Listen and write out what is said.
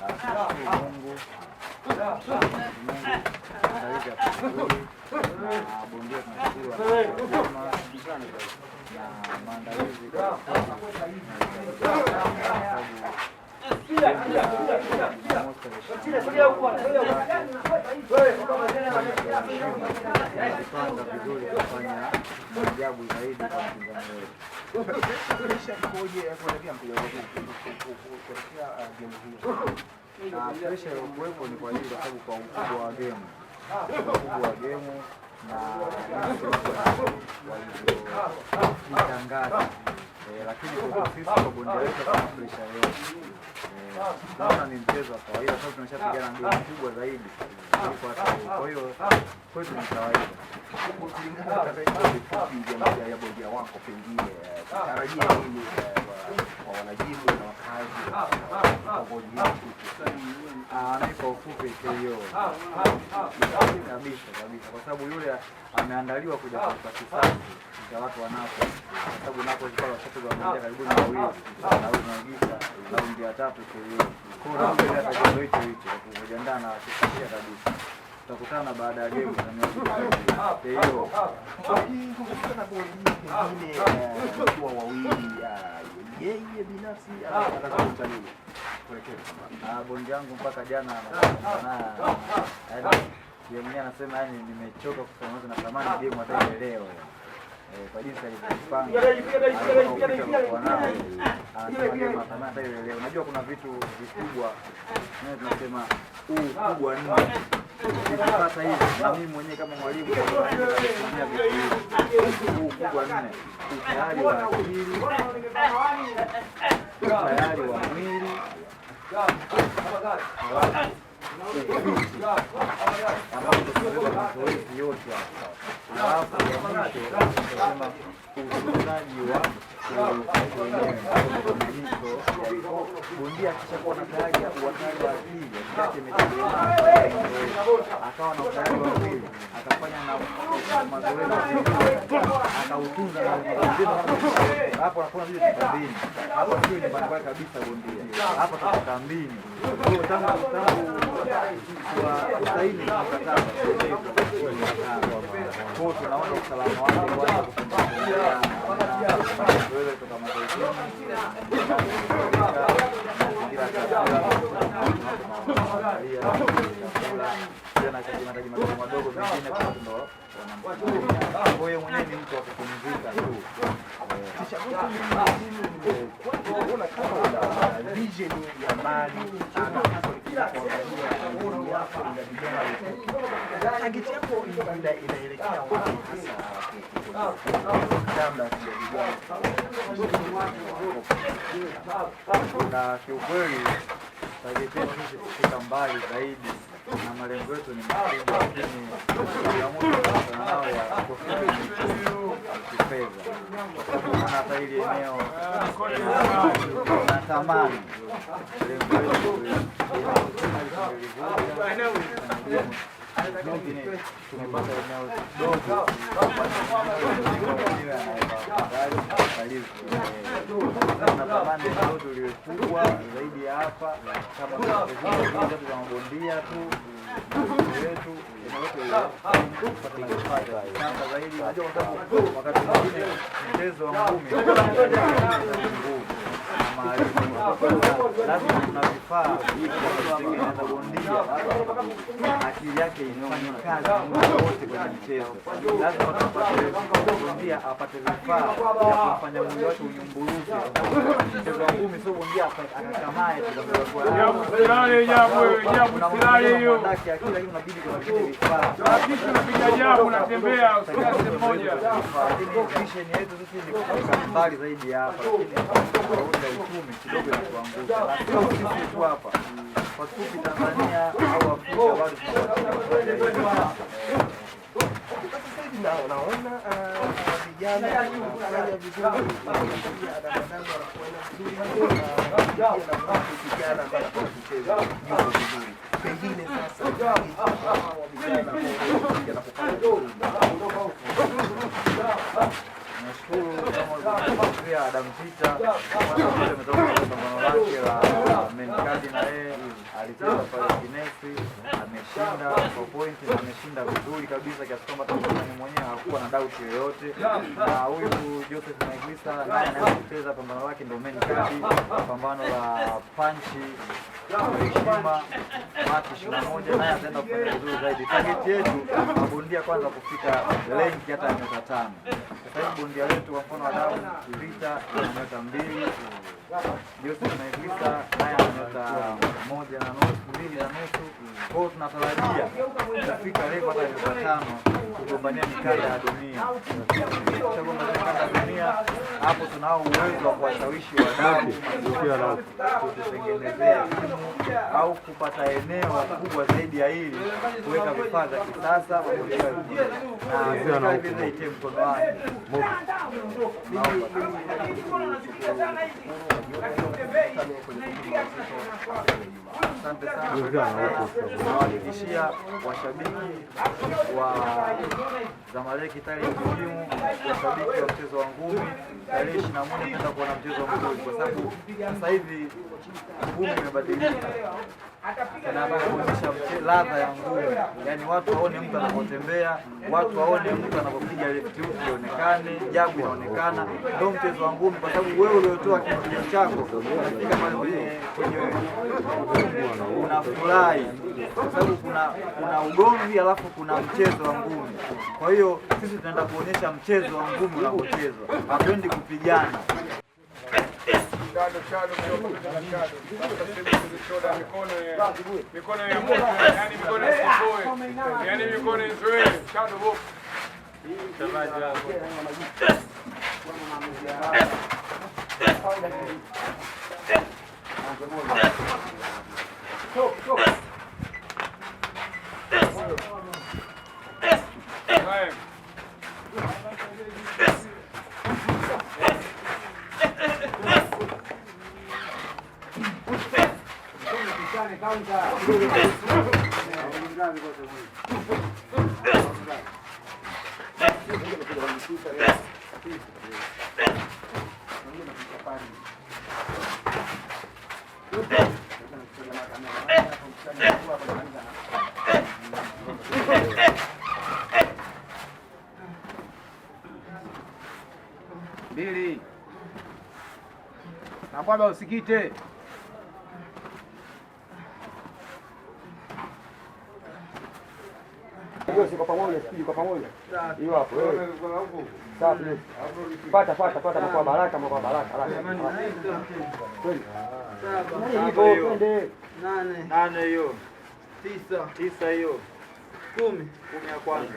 Mungu na bondia tunashukuru na maandalizi kupanga vizuri kufanya maajabu zaidi kwa mpinzani wetu. Presha iliyokuwepo ni kwa ajili kwa sababu kwa ukubwa wa gemu na walivyojitangaza, lakini kwa sisi kwa bondia wetu kuna presha yote. Tunaona ni mchezo wa kawaida, sababu tumeshapigana gemu kubwa zaidi. Kwa hiyo kwetu ni kawaida. Kulingana na ya bondia wako, pengine tarajia nini kwa wanajibu na wakazi wa bondia? Kwa ufupi hiyo kabisa, kwa sababu yule ameandaliwa kuja kwa kisasi cha watu wanapo, kwa sababu napo zikao washapigwa bondia karibuni wawili na unaingiza raundi ya 3 hiyo. Kwa raundi ya 3 hicho kujiandaa na kufikia kabisa. Tutakutana baada ya game na hiyo. Ukikutana bondia pengine kwa wawili, yeye binafsi anazungumza nini kuelekea bondia yangu mpaka jana yeye mwenyewe anasema yani nimechoka kufanya na tamani game hata leo. Kwa jinsi alivyopanga hata leo. Unajua kuna vitu vikubwa tunasema ukubwa nini sasa hivi, na mimi mwenyewe kama mwalimu natumia vitu hivi ukubwa nne: utayari wa akili, utayari wa mwili, mazoezi yote halafu ya mwisho tunasema utunzaji wa bondia akishakuwa na tayari utayari wa akili yake imetegemea akawa na utayari wa mwili akafanya na mazoezi akautunza na hapo anakuwa vile kambini. Hapo ndio nyumbani kwake kabisa bondia. Hapo tuko kambini. Kwa tangu kwa usaini na mkataba kwa tunaona usalama wake kwanza kufunga wewe kutoka mazoezi na madogo mengine kwa ndo kwa hiyo mwenyewe ni mtu wa kupumzika tu. Unaona kama vision ya mali target yako inaelekea wapi hasa? Na kiukweli target yetu sisi kufika mbali zaidi na malengo yetu ni makubwa, lakini changamoto nao ya kifedha, kwa sababu hata hili eneo natamani lengo letu tumepata eneo dogo natamani eneo liwe kubwa zaidi ya hapa, kama za mabondia tu wetu sasa zaidi. Unajua kwa sababu wakati mwingine mchezo wa ngumi lazima kuna vifaa vya bondia akili yake ifanye kazi muda wote kwenye mchezo. Lazima bondia apate vifaa vya kufanya mwili wake unyumburuke. Mchezo wa ngumi sio bondia akakamae unabidi kuna vifaa unatembea vision yetu sisi ni kufika mbali zaidi ya hapa, lakini uchumi kidogo inatuangusha. Sisi tu hapa kwa kifupi Tanzania au Afrika bado naona vijana wanafanya vizuri, vijana kucheza vizuri. Pengine sasa nashukuru kama Adam Peter ametoka pambano lake la Menkadi, na yeye alicheza pale Kinesi, ameshinda kwa point na ameshinda vizuri kabisa kiasi kwamba Tanzania mwenyewe hakuwa na doubt yoyote. Na huyu Joseph Maiglisa naye anaweza kucheza pambano lake ndio main card, pambano la panchi heshima Machi 21, naye ataenda kufanya vizuri zaidi. Target yetu mabondia kwanza kufika rank hata ya nyota 5. Sasa hivi bondia wetu kwa mfano wa Daudi Vita ana nyota 2, Joseph Maiglisa naye ana nyota 1.5, 2.5. Kwa hiyo tunatarajia kufika level hata nyota 5 kugombania mikanda ya dunia. Kugombania mikanda ya dunia, hapo tunao uwezo wa kuwashawishi wadau kutengenezea au kupata eneo kubwa zaidi ya hili, kuweka vifaa vya kisasa na vile itie mkono wake. Asante sana. Nawahakikishia washabiki wa Zamaleki tarehe muhimu, washabiki wa mchezo wa ngumi tarehe 21 kwenda kuona mchezo wa ngumi, kwa sababu sasa hivi ngumi imebadilika. Tunataka kuonyesha ladha ya ngumi, yaani watu waone mtu anapotembea, watu waone mtu anapopiga left hook ionekane, jabu inaonekana, ndio mchezo wa ngumi. Kwa sababu wewe uliotoa kitu chako unafika pale kwenye unafurahi, kwa sababu kuna ugomvi alafu kuna mchezo wa ngumi. Kwa hiyo sisi tunaenda kuonyesha mchezo wa ngumi unapochezwa, hatuendi kupigana. Mikono ya moto, yani mikono isipoe, yani mikono isipoe, Chado box. Mtazamaji wako. Mbili. Na kwamba usikite. Hiyo siko pamoja, sipigi kwa pamoja. Hiyo hapo wewe. Safi. Pata kwa baraka, kwa baraka. Kweli. Hapo twende. 8 hiyo. 9 9 hiyo. 10 ya kwanza.